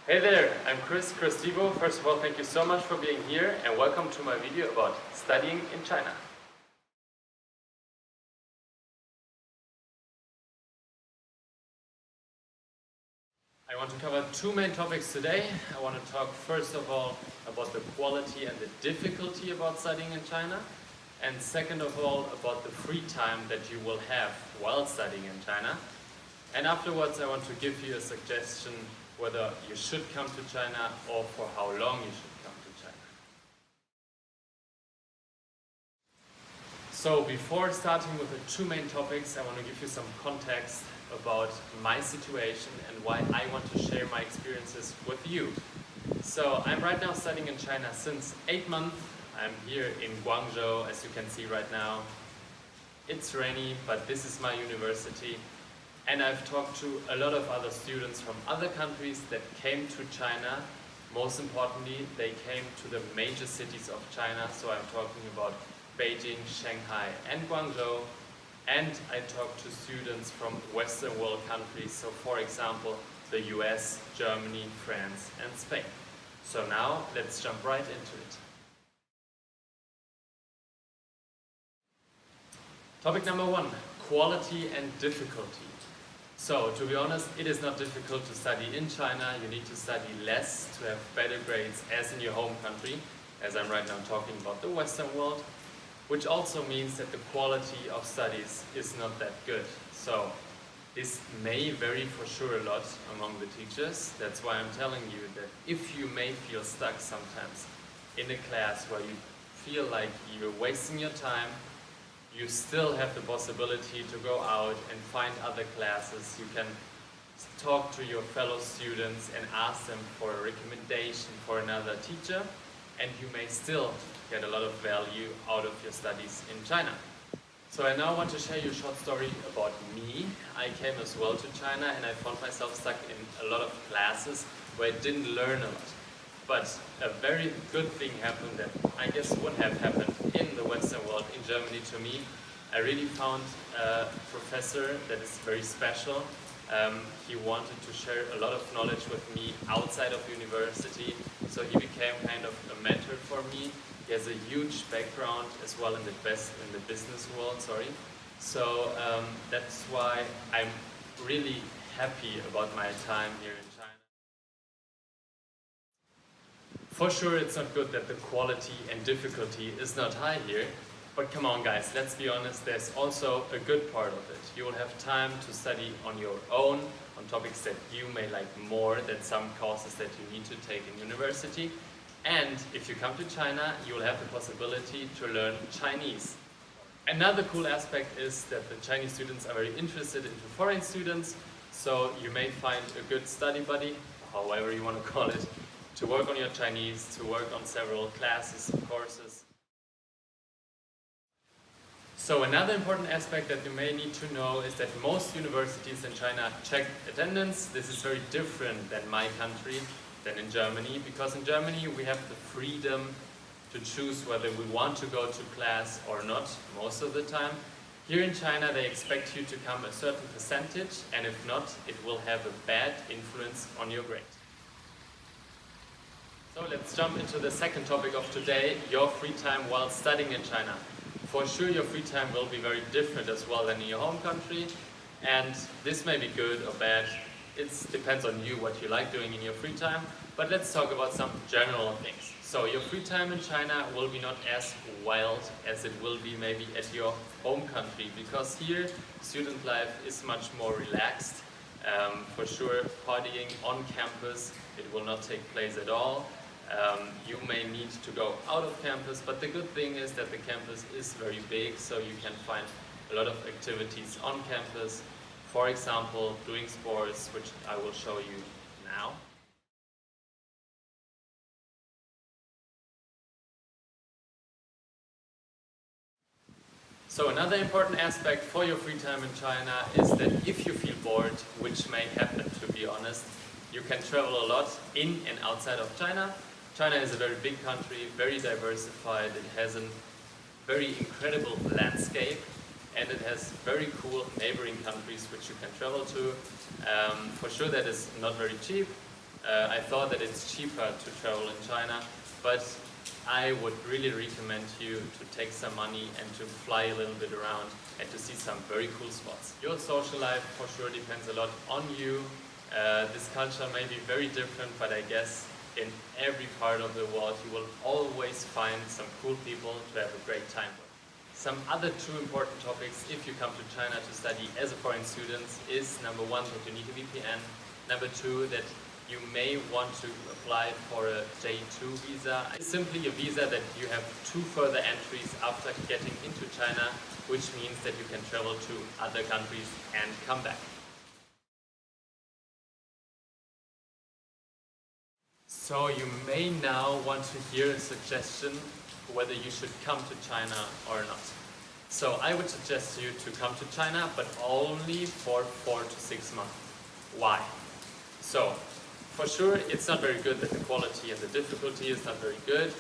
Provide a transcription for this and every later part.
Hey there, I'm Chris Tivo. First of all, thank you so much for being here and welcome to my video about studying in China. I want to cover two main topics today. I want to talk first of all about the quality and the difficulty about studying in China, and second of all about the free time that you will have while studying in China. And afterwards I want to give you a suggestion whether you should come to China or for how long you should come to China. So before starting with the two main topics, I want to give you some context about my situation and why I want to share my experiences with you. So I'm right now studying in China since 8 months. I'm here in Guangzhou, as you can see right now. It's rainy, but this is my university. And I've talked to a lot of other students from other countries that came to China. Most importantly, they came to the major cities of China. So I'm talking about Beijing, Shanghai, and Guangzhou. And I talked to students from Western world countries. So for example, the US, Germany, France, and Spain. So now let's jump right into it. Topic number one, quality and difficulty. So, to be honest, it is not difficult to study in China. You need to study less to have better grades as in your home country, as I'm right now talking about the Western world, which also means that the quality of studies is not that good. So, this may vary for sure a lot among the teachers. That's why I'm telling you that if you may feel stuck sometimes in a class where you feel like you're wasting your time, you still have the possibility to go out and find other classes. You can talk to your fellow students and ask them for a recommendation for another teacher, and you may still get a lot of value out of your studies in China. So I now want to share you a short story about me. I came as well to China and I found myself stuck in a lot of classes where I didn't learn a lot. But a very good thing happened that I guess would have happened in the Western world, in Germany to me. I really found a professor that is very special. He wanted to share a lot of knowledge with me outside of university, so he became kind of a mentor for me. He has a huge background as well in the business world, So that's why I'm really happy about my time here in China. For sure, it's not good that the quality and difficulty is not high here, but come on guys, let's be honest, there's also a good part of it. You will have time to study on your own, on topics that you may like more than some courses that you need to take in university. And if you come to China, you will have the possibility to learn Chinese. Another cool aspect is that the Chinese students are very interested into foreign students, so you may find a good study buddy, however you want to call it, to work on your Chinese, to work on several classes and courses. So another important aspect that you may need to know is that most universities in China check attendance. This is very different than my country, than in Germany, because in Germany we have the freedom to choose whether we want to go to class or not most of the time. Here in China they expect you to come a certain percentage, and if not, it will have a bad influence on your grade. So let's jump into the second topic of today, your free time while studying in China. For sure your free time will be very different as well than in your home country, and this may be good or bad. It depends on you what you like doing in your free time, but let's talk about some general things. So your free time in China will be not as wild as it will be maybe at your home country, because here student life is much more relaxed. For sure partying on campus, it will not take place at all. You may need to go out of campus, but the good thing is that the campus is very big, so you can find a lot of activities on campus. For example, doing sports, which I will show you now. So another important aspect for your free time in China is that if you feel bored, which may happen to be honest, you can travel a lot in and outside of China. China is a very big country, very diversified. It has a very incredible landscape, and it has very cool neighboring countries which you can travel to. For sure that is not very cheap. I thought that it's cheaper to travel in China, but I would really recommend you to take some money and to fly a little bit around and to see some very cool spots. Your social life for sure depends a lot on you. This culture may be very different, but I guess in every part of the world you will always find some cool people to have a great time with. Some other two important topics if you come to China to study as a foreign student is number one, that you need a VPN. Number two, that you may want to apply for a J2 visa. It's simply a visa that you have two further entries after getting into China, which means that you can travel to other countries and come back. So you may now want to hear a suggestion whether you should come to China or not. So I would suggest you to come to China, but only for 4 to 6 months. Why? So, for sure it's not very good that the quality and the difficulty is not very good,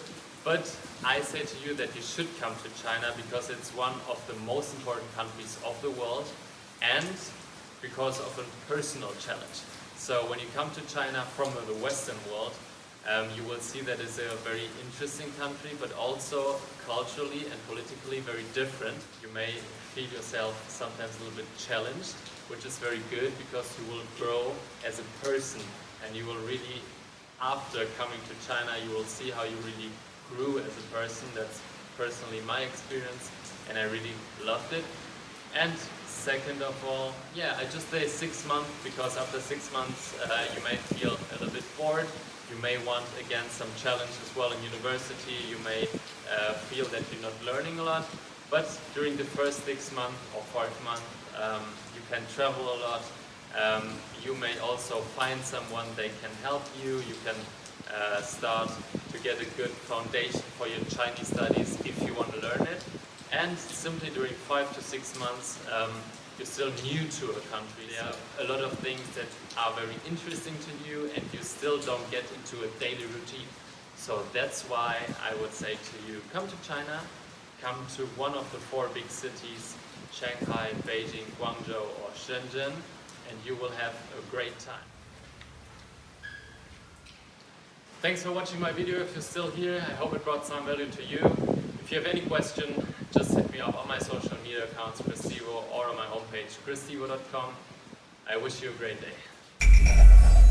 but I say to you that you should come to China because it's one of the most important countries of the world and because of a personal challenge. So when you come to China from the Western world, you will see that it's a very interesting country, but also culturally and politically very different. You may feel yourself sometimes a little bit challenged, which is very good because you will grow as a person and you will really, after coming to China, you will see how you really grew as a person. That's personally my experience and I really loved it. And second of all, yeah, I just say 6 months because after 6 months you may feel a little bit bored. You may want, again, some challenge as well in university. You may feel that you're not learning a lot. But during the first 6 months or 5 months, you can travel a lot. You may also find someone that can help you. You can start to get a good foundation for your Chinese studies if you want to learn it. And simply during 5 to 6 months, you're still new to a country. There are a lot of things that are very interesting to you and you still don't get into a daily routine. So that's why I would say to you, come to China, come to one of the 4 big cities, Shanghai, Beijing, Guangzhou or Shenzhen, and you will have a great time. Thanks for watching my video. If you're still here, I hope it brought some value to you. If you have any question, just hit me up on my social media accounts, Chris Stevo, or on my homepage, chrisstevo.com. I wish you a great day.